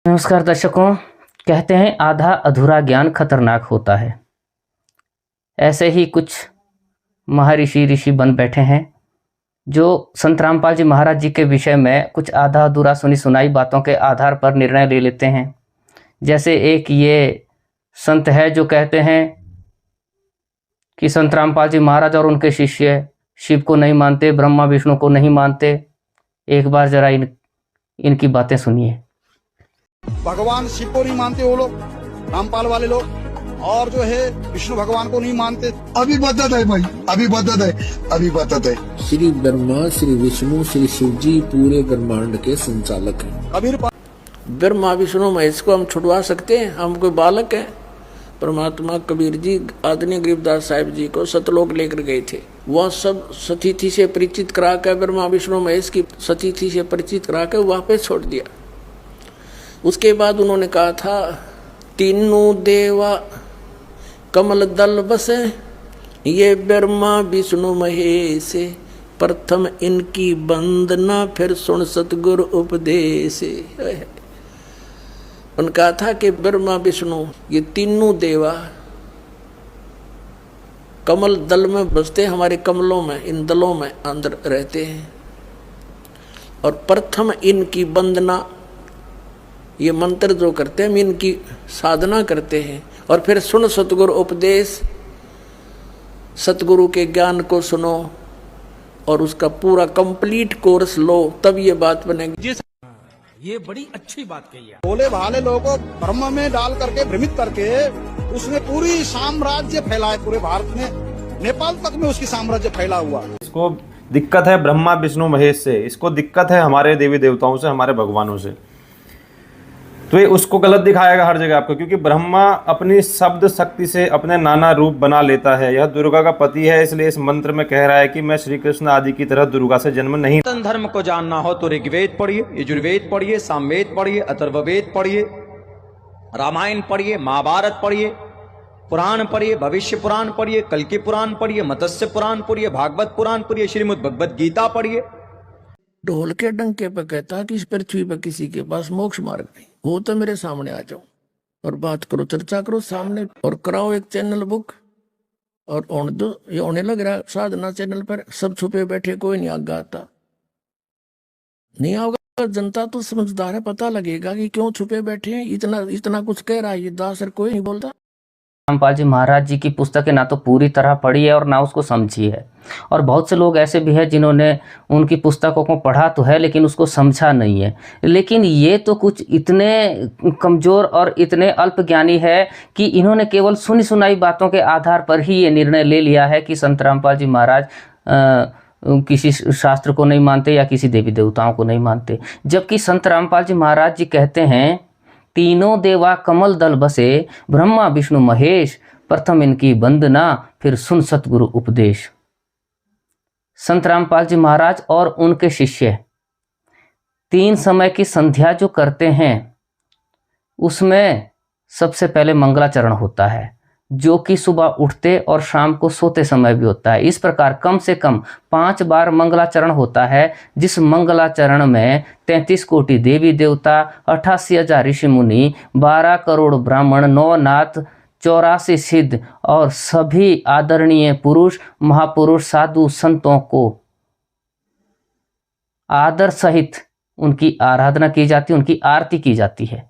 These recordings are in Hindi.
नमस्कार दर्शकों। कहते हैं आधा अधूरा ज्ञान खतरनाक होता है। ऐसे ही कुछ महर्षि ऋषि बन बैठे हैं जो संत रामपाल जी महाराज जी के विषय में कुछ आधा अधूरा सुनी सुनाई बातों के आधार पर निर्णय ले लेते हैं। जैसे एक ये संत है जो कहते हैं कि संत रामपाल जी महाराज और उनके शिष्य शिव को नहीं मानते, ब्रह्मा विष्णु को नहीं मानते। एक बार जरा इनकी बातें सुनिए। भगवान शिव को नहीं मानते वो लोग, रामपाल वाले लोग, और जो है विष्णु भगवान को नहीं मानते। अभी बदत है भाई, अभी बदत है। श्री ब्रह्मा, श्री विष्णु, श्री शिव जी पूरे ब्रह्मांड के संचालक हैं। कबीर ब्रह्मा विष्णु महेश को हम छुड़वा सकते हैं? हम कोई बालक हैं? परमात्मा कबीर जी आदरणीय गरीबदास साहिब जी को सतलोक लेकर गए थे। वह सब सतीथि से परिचित करा कर, ब्रह्मा विष्णु महेश की सतीथि से परिचित करा कर वापस छोड़ दिया। उसके बाद उन्होंने कहा था, तीनों देवा कमल दल बसे, ये ब्रह्मा विष्णु महेश, प्रथम इनकी वंदना फिर सुन सतगुरु उपदेश। उन्होंने कहा था कि ब्रह्मा विष्णु ये तीनों देवा कमल दल में बसते, हमारे कमलों में, इन दलों में अंदर रहते हैं, और प्रथम इनकी वंदना, ये मंत्र जो करते हैं हम इनकी साधना करते हैं, और फिर सुन सतगुरु उपदेश, सतगुरु के ज्ञान को सुनो और उसका पूरा कंप्लीट कोर्स लो, तब ये बात बनेगी। ये बड़ी अच्छी बात कही है। भोले भाले लोगों को ब्रह्म में डाल करके भ्रमित करके उसने पूरी साम्राज्य फैलाए, पूरे भारत में, नेपाल तक में उसकी साम्राज्य फैला हुआ। इसको दिक्कत है ब्रह्मा विष्णु महेश से, इसको दिक्कत है हमारे देवी देवताओं से, हमारे भगवानों से। तो ये उसको गलत दिखाएगा हर जगह आपको, क्योंकि ब्रह्मा अपनी शब्द शक्ति से अपने नाना रूप बना लेता है। यह दुर्गा का पति है, इसलिए इस मंत्र में कह रहा है कि मैं श्री कृष्ण आदि की तरह दुर्गा से जन्म नहीं। धर्म को जानना हो तो ऋग्वेद पढ़िए, यजुर्वेद पढ़िए, सामवेद पढ़िए, अथर्ववेद पढ़िए, रामायण पढ़िए, महाभारत पढ़िए, पुराण पढ़िए, भविष्य पुराण पढ़िए, कल्कि पुराण पढ़िए, मत्स्य पुराण पढ़िए, भागवत पुराण पढ़िए, श्रीमद् भगवद गीता पढ़िए। ढोल के डंके पे कहता कि इस पृथ्वी पर किसी के पास मोक्ष मार्ग नहीं, वो तो मेरे सामने आ जाओ और बात करो, चर्चा करो सामने, और कराओ एक चैनल बुक और होने दो। ये होने लग रहा है साधना चैनल पर, सब छुपे बैठे, कोई नहीं आगे आता, नहीं आओगा। जनता तो समझदार है, पता लगेगा कि क्यों छुपे बैठे हैं। इतना कुछ कह रहा है ये दास, कोई नहीं बोलता। रामपाल जी महाराज जी की पुस्तकें ना तो पूरी तरह पढ़ी है और ना उसको समझी है, और बहुत से लोग ऐसे भी हैं जिन्होंने उनकी पुस्तकों को पढ़ा तो है लेकिन उसको समझा नहीं है। लेकिन ये तो कुछ इतने कमज़ोर और इतने अल्पज्ञानी है कि इन्होंने केवल सुनी सुनाई बातों के आधार पर ही ये निर्णय ले लिया है कि संत रामपाल जी महाराज किसी शास्त्र को नहीं मानते या किसी देवी देवताओं को नहीं मानते। जबकि संत रामपाल जी महाराज जी कहते हैं, तीनों देवा कमल दल बसे, ब्रह्मा विष्णु महेश, प्रथम इनकी वंदना फिर सुन सतगुरु उपदेश। संत रामपाल जी महाराज और उनके शिष्य 3 समय की संध्या जो करते हैं उसमें सबसे पहले मंगलाचरण होता है, जो कि सुबह उठते और शाम को सोते समय भी होता है। इस प्रकार कम से कम 5 बार मंगलाचरण होता है, जिस मंगलाचरण में 33 कोटि देवी देवता, 88,000 ऋषि मुनि, 12 करोड़ ब्राह्मण, 9 नाथ, 84 सिद्ध और सभी आदरणीय पुरुष, महापुरुष, साधु संतों को आदर सहित उनकी आराधना की जाती है, उनकी आरती की जाती है।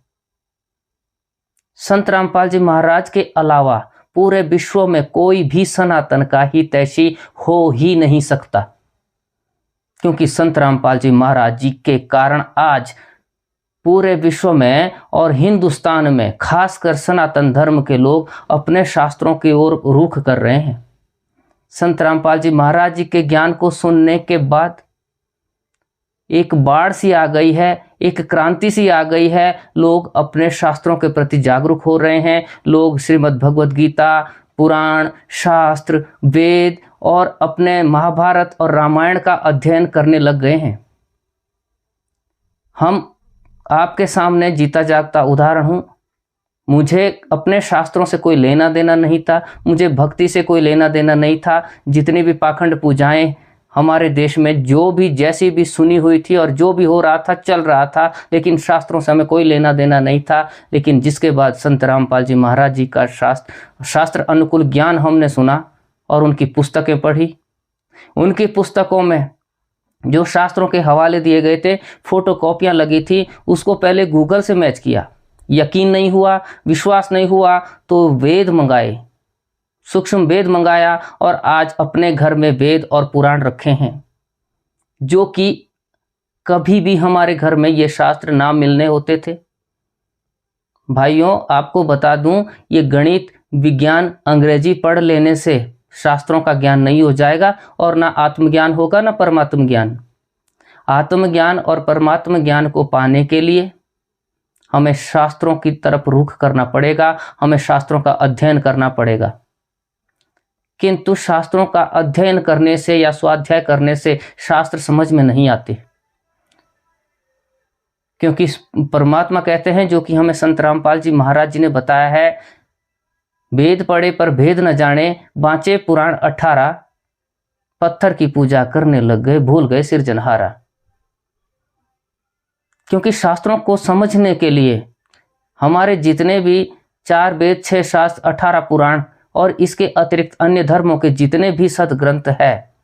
संत रामपाल जी महाराज के अलावा पूरे विश्व में कोई भी सनातन का हितैषी हो ही नहीं सकता, क्योंकि संत रामपाल जी महाराज जी के कारण आज पूरे विश्व में और हिंदुस्तान में खासकर सनातन धर्म के लोग अपने शास्त्रों की ओर रुख कर रहे हैं। संत रामपाल जी महाराज जी के ज्ञान को सुनने के बाद एक बाढ़ सी आ गई है, एक क्रांति सी आ गई है। लोग अपने शास्त्रों के प्रति जागरूक हो रहे हैं। लोग श्रीमद् भगवद गीता, पुराण, शास्त्र, वेद और अपने महाभारत और रामायण का अध्ययन करने लग गए हैं। हम आपके सामने जीता जागता उदाहरण हूँ। मुझे अपने शास्त्रों से कोई लेना देना नहीं था, मुझे भक्ति से कोई लेना देना नहीं था। जितनी भी पाखंड पूजाएं हमारे देश में जो भी जैसी भी सुनी हुई थी और जो भी हो रहा था चल रहा था, लेकिन शास्त्रों से हमें कोई लेना देना नहीं था। लेकिन जिसके बाद संत रामपाल जी महाराज जी का शास्त्र अनुकूल ज्ञान हमने सुना और उनकी पुस्तकें पढ़ी, उनकी पुस्तकों में जो शास्त्रों के हवाले दिए गए थे, फोटोकॉपियाँ लगी थी, उसको पहले गूगल से मैच किया। यकीन नहीं हुआ, विश्वास नहीं हुआ तो वेद मंगाए, सूक्ष्म वेद मंगाया और आज अपने घर में वेद और पुराण रखे हैं, जो कि कभी भी हमारे घर में ये शास्त्र ना मिलने होते थे। भाइयों, आपको बता दूं, ये गणित विज्ञान अंग्रेजी पढ़ लेने से शास्त्रों का ज्ञान नहीं हो जाएगा और ना आत्मज्ञान होगा ना परमात्म ज्ञान। आत्मज्ञान और परमात्म ज्ञान को पाने के लिए हमें शास्त्रों की तरफ रुख करना पड़ेगा, हमें शास्त्रों का अध्ययन करना पड़ेगा। किंतु शास्त्रों का अध्ययन करने से या स्वाध्याय करने से शास्त्र समझ में नहीं आते, क्योंकि परमात्मा कहते हैं, जो कि हमें संत रामपाल जी महाराज जी ने बताया है, वेद पढ़े पर भेद न जाने, बाँचे पुराण 18, पत्थर की पूजा करने लग गए, भूल गए सिरजनहारा। क्योंकि शास्त्रों को समझने के लिए हमारे जितने भी 4 वेद, 6 शास्त्र, 18 पुराण और इसके अतिरिक्त अन्य धर्मों के जितने भी सदग्रंथ है,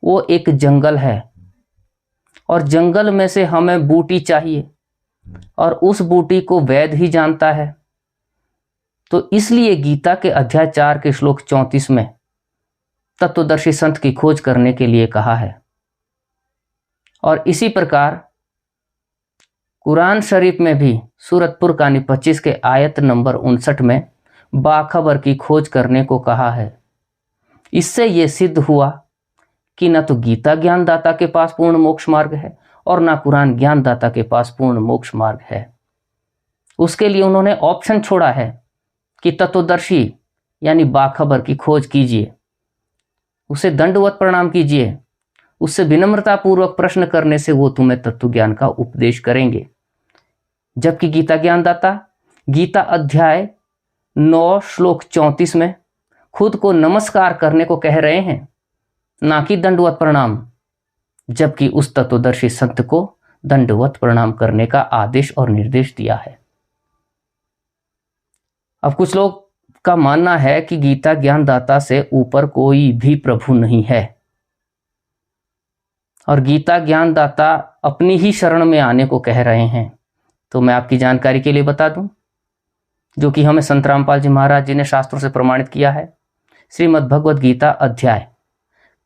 वो एक जंगल है और जंगल में से हमें बूटी चाहिए और उस बूटी को वेद ही जानता है। तो इसलिए गीता के अध्याय 4 के श्लोक 34 में तत्वदर्शी संत की खोज करने के लिए कहा है। और इसी प्रकार कुरान शरीफ में भी सूरत फुरकानी 25 के आयत नंबर 59 में बाखबर की खोज करने को कहा है। इससे यह सिद्ध हुआ कि न तो गीता ज्ञानदाता के पास पूर्ण मोक्ष मार्ग है और न कुरान ज्ञानदाता के पास पूर्ण मोक्ष मार्ग है। उसके लिए उन्होंने ऑप्शन छोड़ा है कि तत्वदर्शी यानी बाखबर की खोज कीजिए, उसे दंडवत प्रणाम कीजिए, उससे विनम्रतापूर्वक प्रश्न करने से वो तुम्हें तत्व ज्ञान का उपदेश करेंगे। जबकि गीता ज्ञानदाता गीता अध्याय 9 श्लोक 34 में खुद को नमस्कार करने को कह रहे हैं, ना कि दंडवत प्रणाम, जबकि उस तत्वदर्शी संत को दंडवत प्रणाम करने का आदेश और निर्देश दिया है। अब कुछ लोग का मानना है कि गीता ज्ञानदाता से ऊपर कोई भी प्रभु नहीं है और गीता ज्ञानदाता अपनी ही शरण में आने को कह रहे हैं। तो मैं आपकी जानकारी के लिए बता दूं, जो कि हमें संत रामपाल जी महाराज जी ने शास्त्रों से प्रमाणित किया है। श्रीमद् भगवद गीता अध्याय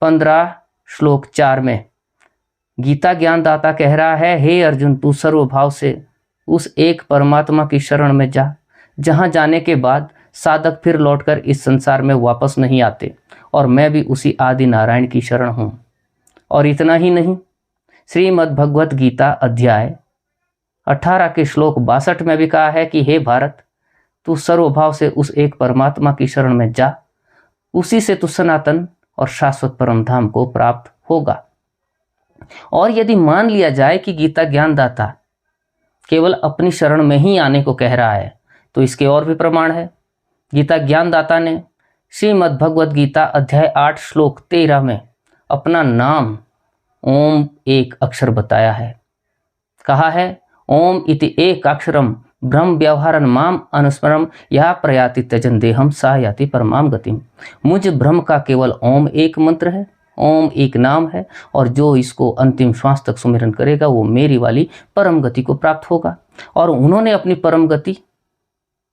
15 श्लोक 4 में गीता ज्ञानदाता कह रहा है, हे अर्जुन, तू सर्वभाव से उस एक परमात्मा की शरण में जा, जहां जाने के बाद साधक फिर लौटकर इस संसार में वापस नहीं आते, और मैं भी उसी आदि नारायण की शरण हूं। और इतना ही नहीं, श्रीमद् भगवद गीता अध्याय 18 के श्लोक 62 में भी कहा है कि हे भारत, तू सर्वभाव से उस एक परमात्मा की शरण में जा, उसी से तू सनातन और शाश्वत परम धाम को प्राप्त होगा। और यदि मान लिया जाए कि गीता ज्ञानदाता केवल अपनी शरण में ही आने को कह रहा है, तो इसके और भी प्रमाण है। गीता ज्ञानदाता ने श्रीमद् भगवद गीता अध्याय 8 श्लोक 13 में अपना नाम ओम एक अक्षर बताया है। कहा है, ओम इति एक अक्षरम ब्रह्म व्यवहारन माम अनुस्मरम या प्रयाति त्यजन देहम सा याति परमाम गतिम। मुझ ब्रह्म का केवल ओम एक मंत्र है, ओम एक नाम है, और जो इसको अंतिम श्वास तक सुमिरन करेगा वो मेरी वाली परम गति को प्राप्त होगा। और उन्होंने अपनी परम गति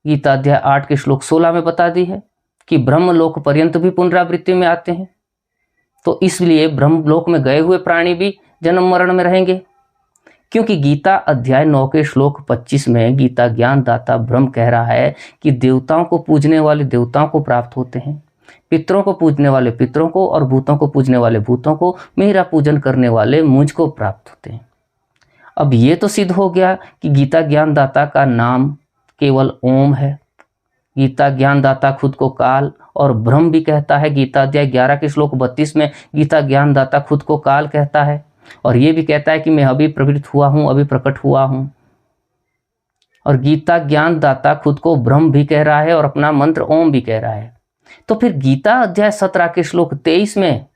गीता अध्याय 8 के श्लोक 16 में बता दी है कि ब्रह्मलोक पर्यंत भी पुनरावृत्ति में आते हैं। तो इसलिए ब्रह्मलोक में गए हुए प्राणी भी जन्म मरण में रहेंगे, क्योंकि गीता अध्याय 9 के श्लोक 25 में गीता ज्ञानदाता ब्रह्म कह रहा है कि देवताओं को पूजने वाले देवताओं को प्राप्त होते हैं, पितरों को पूजने वाले पितरों को, और भूतों को पूजने वाले भूतों को, मेरा पूजन करने वाले मुझको प्राप्त होते हैं। अब ये तो सिद्ध हो गया कि गीता ज्ञानदाता का नाम केवल ओम है। गीता ज्ञानदाता खुद को काल और ब्रह्म भी कहता है। गीता अध्याय 11 के श्लोक 32 में गीता ज्ञानदाता खुद को काल कहता है और ये भी कहता है कि मैं अभी प्रकट हुआ हूं, अभी प्रकट हुआ हूं। और गीता ज्ञानदाता खुद को ब्रह्म भी कह रहा है और अपना मंत्र ओम भी कह रहा है। तो फिर गीता अध्याय 17 के श्लोक 23 में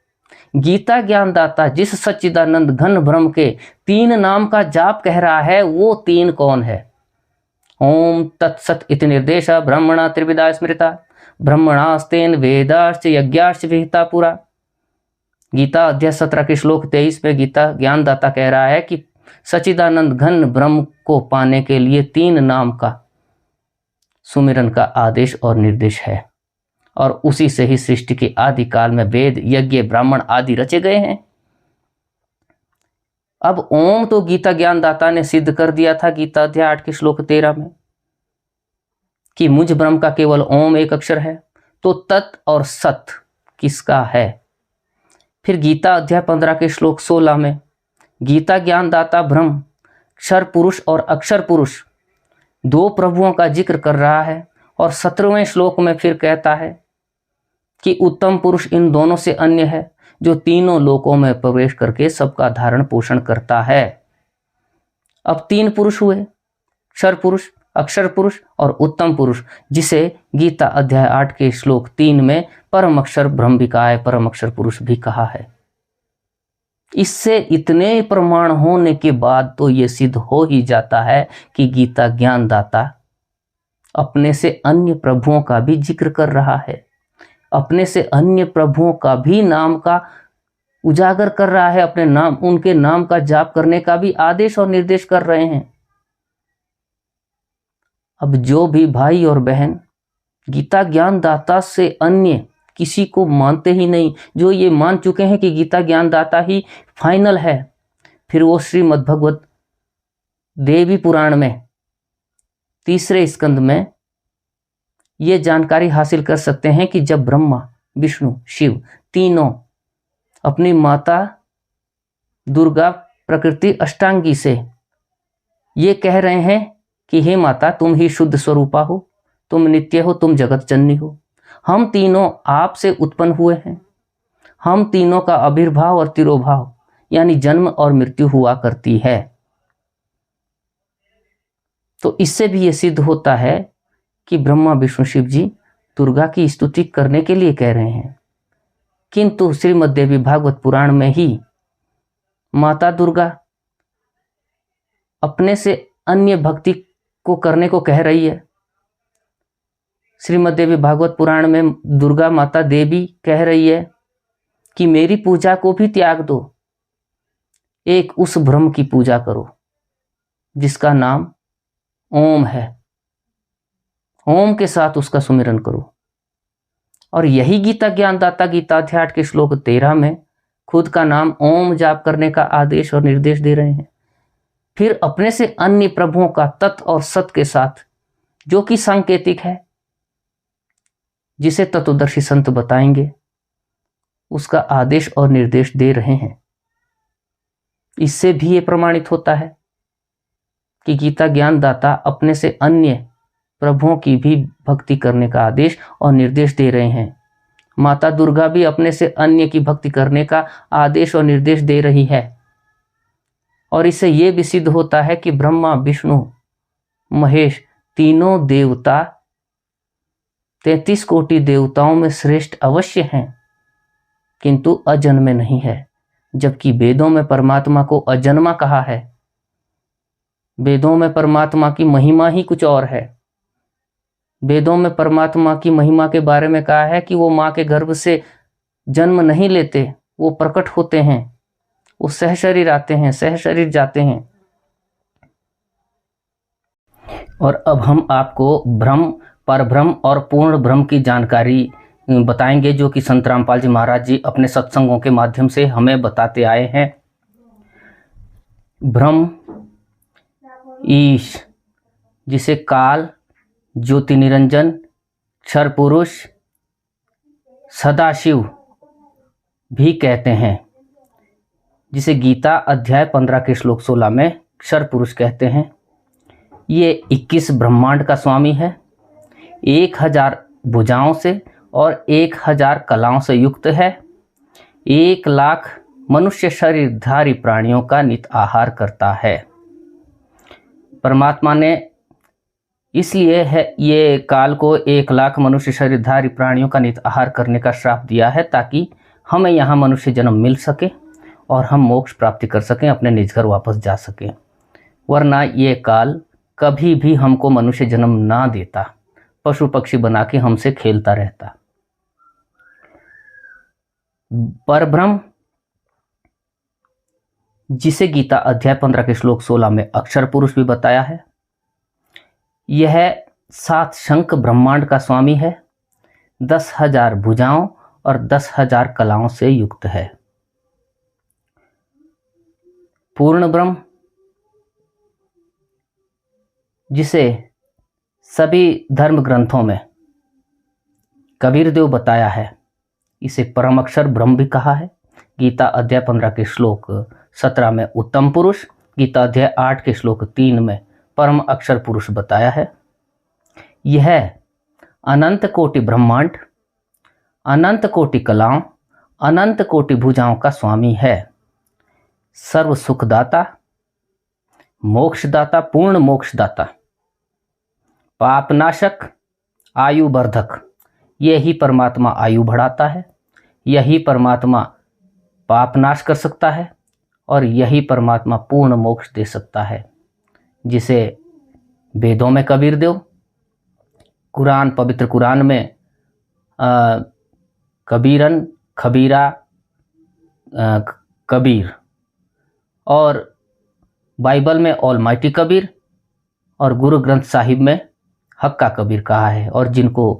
गीता ज्ञानदाता जिस सच्चिदानंद घन ब्रह्म के 3 नाम का जाप कह रहा है, वो 3 कौन है? ओम तत्सत इति निर्देश ब्रह्मणा त्रिविधा स्मृता ब्रह्मणास्तेन वेदाश्च यज्ञाश्च विहिता पुरा। गीता अध्याय 17 के श्लोक 23 में गीता ज्ञानदाता कह रहा है कि सच्चिदानंद घन ब्रह्म को पाने के लिए 3 नाम का सुमिरन का आदेश और निर्देश है, और उसी से ही सृष्टि के आदि काल में वेद यज्ञ ब्राह्मण आदि रचे गए हैं। अब ओम तो गीता ज्ञानदाता ने सिद्ध कर दिया था गीता अध्याय 8 के श्लोक 13 में कि मुझ ब्रह्म का केवल ओम एक अक्षर है। तो तत् और सत किसका है? फिर गीता अध्याय 15 के श्लोक 16 में गीता ज्ञानदाता ब्रह्म क्षर पुरुष और अक्षर पुरुष 2 प्रभुओं का जिक्र कर रहा है, और 17वें श्लोक में फिर कहता है कि उत्तम पुरुष इन दोनों से अन्य है, जो तीनों लोकों में प्रवेश करके सबका धारण पोषण करता है। अब 3 पुरुष हुए, क्षर पुरुष, अक्षर पुरुष और उत्तम पुरुष, जिसे गीता अध्याय 8 के श्लोक 3 में परम अक्षर ब्रह्मिकाय परम अक्षर पुरुष भी कहा है। इससे इतने प्रमाण होने के बाद तो ये सिद्ध हो ही जाता है कि गीता ज्ञानदाता अपने से अन्य प्रभुओं का भी जिक्र कर रहा है, अपने से अन्य प्रभुओं का भी नाम का उजागर कर रहा है, अपने नाम उनके नाम का जाप करने का भी आदेश और निर्देश कर रहे हैं। अब जो भी भाई और बहन गीता ज्ञानदाता से अन्य किसी को मानते ही नहीं, जो ये मान चुके हैं कि गीता ज्ञानदाता ही फाइनल है, फिर वो श्रीमद् भगवत देवी पुराण में 3रे स्कंद में ये जानकारी हासिल कर सकते हैं कि जब ब्रह्मा विष्णु शिव तीनों अपनी माता दुर्गा प्रकृति अष्टांगी से ये कह रहे हैं कि हे माता, तुम ही शुद्ध स्वरूपा हो, तुम नित्य हो, तुम जगत जननी हो, हम तीनों आपसे उत्पन्न हुए हैं, हम तीनों का आविर्भाव और तिरोभाव यानी जन्म और मृत्यु हुआ करती है। तो इससे भी ये सिद्ध होता है कि ब्रह्मा विष्णु शिव जी दुर्गा की स्तुति करने के लिए कह रहे हैं, किंतु श्रीमद् देवी भागवत पुराण में ही माता दुर्गा अपने से अन्य भक्ति को करने को कह रही है। श्रीमद् देवी भागवत पुराण में दुर्गा माता देवी कह रही है कि मेरी पूजा को भी त्याग दो, एक उस ब्रह्म की पूजा करो जिसका नाम ओम है, ओम के साथ उसका सुमिरन करो। और यही गीता ज्ञानदाता गीता अध्याय 8 के श्लोक 13 में खुद का नाम ओम जाप करने का आदेश और निर्देश दे रहे हैं। फिर अपने से अन्य प्रभुओं का तत् और सत के साथ, जो कि सांकेतिक है, जिसे तत्वदर्शी संत बताएंगे, उसका आदेश और निर्देश दे रहे हैं। इससे भी ये प्रमाणित होता है कि गीता ज्ञानदाता अपने से अन्य प्रभुओं की भी भक्ति करने का आदेश और निर्देश दे रहे हैं। माता दुर्गा भी अपने से अन्य की भक्ति करने का आदेश और निर्देश दे रही है। और इससे यह भी सिद्ध होता है कि ब्रह्मा विष्णु महेश तीनों देवता 33 कोटि देवताओं में श्रेष्ठ अवश्य हैं, किंतु अजन्मे नहीं है, जबकि वेदों में परमात्मा को अजन्मा कहा है। वेदों में परमात्मा की महिमा ही कुछ और है। वेदों में परमात्मा की महिमा के बारे में कहा है कि वो माँ के गर्भ से जन्म नहीं लेते, वो प्रकट होते हैं, वो सहशरीर आते हैं, सहशरीर जाते हैं। और अब हम आपको ब्रह्म, परब्रह्म और पूर्ण ब्रह्म की जानकारी बताएंगे, जो कि संत रामपाल जी महाराज जी अपने सत्संगों के माध्यम से हमें बताते आए हैं। ब्रह्म ईश, जिसे काल, ज्योति निरंजन, क्षर पुरुष, सदाशिव भी कहते हैं, जिसे गीता अध्याय 15 के श्लोक 16 में क्षर पुरुष कहते हैं। ये 21 ब्रह्मांड का स्वामी है, 1000 भुजाओं से और 1000 कलाओं से युक्त है, 1 लाख मनुष्य शरीरधारी प्राणियों का नित आहार करता है। परमात्मा ने इसलिए है ये काल को 1 लाख मनुष्य शरीरधारी प्राणियों का नित आहार करने का श्राप दिया है, ताकि हमें यहाँ मनुष्य जन्म मिल सके और हम मोक्ष प्राप्ति कर सकें, अपने निज घर वापस जा सकें। वरना ये काल कभी भी हमको मनुष्य जन्म ना देता, पशु पक्षी बना के हमसे खेलता रहता। परब्रह्म, जिसे गीता अध्याय 15 के श्लोक 16 में अक्षर पुरुष भी बताया है, यह 7 शंख ब्रह्मांड का स्वामी है, 10,000 भुजाओं और 10,000 कलाओं से युक्त है। पूर्ण ब्रह्म, जिसे सभी धर्म ग्रंथों में कबीर देव बताया है, इसे परम अक्षर ब्रह्म भी कहा है। गीता अध्याय 15 के श्लोक 17 में उत्तम पुरुष, गीता अध्याय 8 के श्लोक 3 में परम अक्षर पुरुष बताया है। यह अनंत कोटि ब्रह्मांड, अनंत कोटि कलाओं, अनंत कोटि भुजाओं का स्वामी है। सर्व सुखदाता, मोक्षदाता, पूर्ण मोक्षदाता, पापनाशक, आयु वर्धक, यही परमात्मा आयु बढ़ाता है, यही परमात्मा पाप नाश कर सकता है और यही परमात्मा पूर्ण मोक्ष दे सकता है, जिसे वेदों में कबीर देव, कुरान, पवित्र कुरान में कबीरन, खबीरा, कबीर, और बाइबल में ऑलमाइटी कबीर और गुरु ग्रंथ साहिब में हक्का कबीर कहा है। और जिनको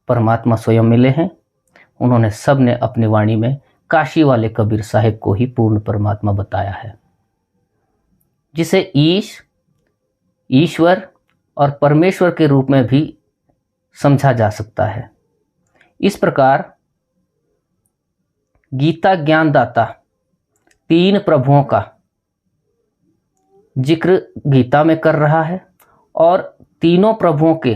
परमात्मा स्वयं मिले हैं, उन्होंने सब ने अपनी वाणी में काशी वाले कबीर साहिब को ही पूर्ण परमात्मा बताया है, जिसे ईश्वर और परमेश्वर के रूप में भी समझा जा सकता है। इस प्रकार गीता ज्ञानदाता 3 प्रभुओं का जिक्र गीता में कर रहा है और तीनों प्रभुओं के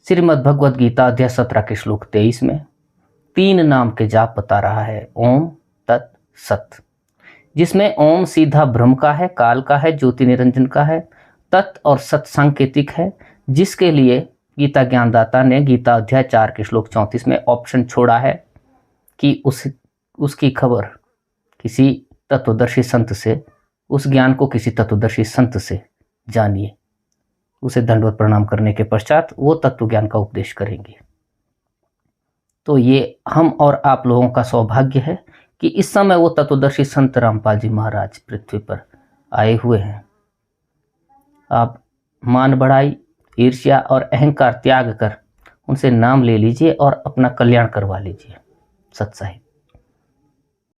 श्रीमद् भगवद गीता अध्याय 17 के श्लोक 23 में 3 नाम के जाप बता रहा है, ओम, तत्, सत, जिसमें ओम सीधा ब्रह्म का है, काल का है, ज्योति निरंजन का है, तत् और सत सांकेतिक है, जिसके लिए गीता ज्ञानदाता ने गीता अध्याय 4 के श्लोक 34 में ऑप्शन छोड़ा है कि उसकी खबर किसी तत्वदर्शी संत से, उस ज्ञान को किसी तत्वदर्शी संत से जानिए। उसे दंडवत प्रणाम करने के पश्चात वो तत्व ज्ञान का उपदेश करेंगे। तो ये हम और आप लोगों का सौभाग्य है कि इस समय वो तत्वदर्शी संत रामपाल जी महाराज पृथ्वी पर आए हुए हैं। आप मान बढ़ाई, ईर्ष्या और अहंकार त्याग कर उनसे नाम ले लीजिए और अपना कल्याण करवा लीजिए। सत साहिब।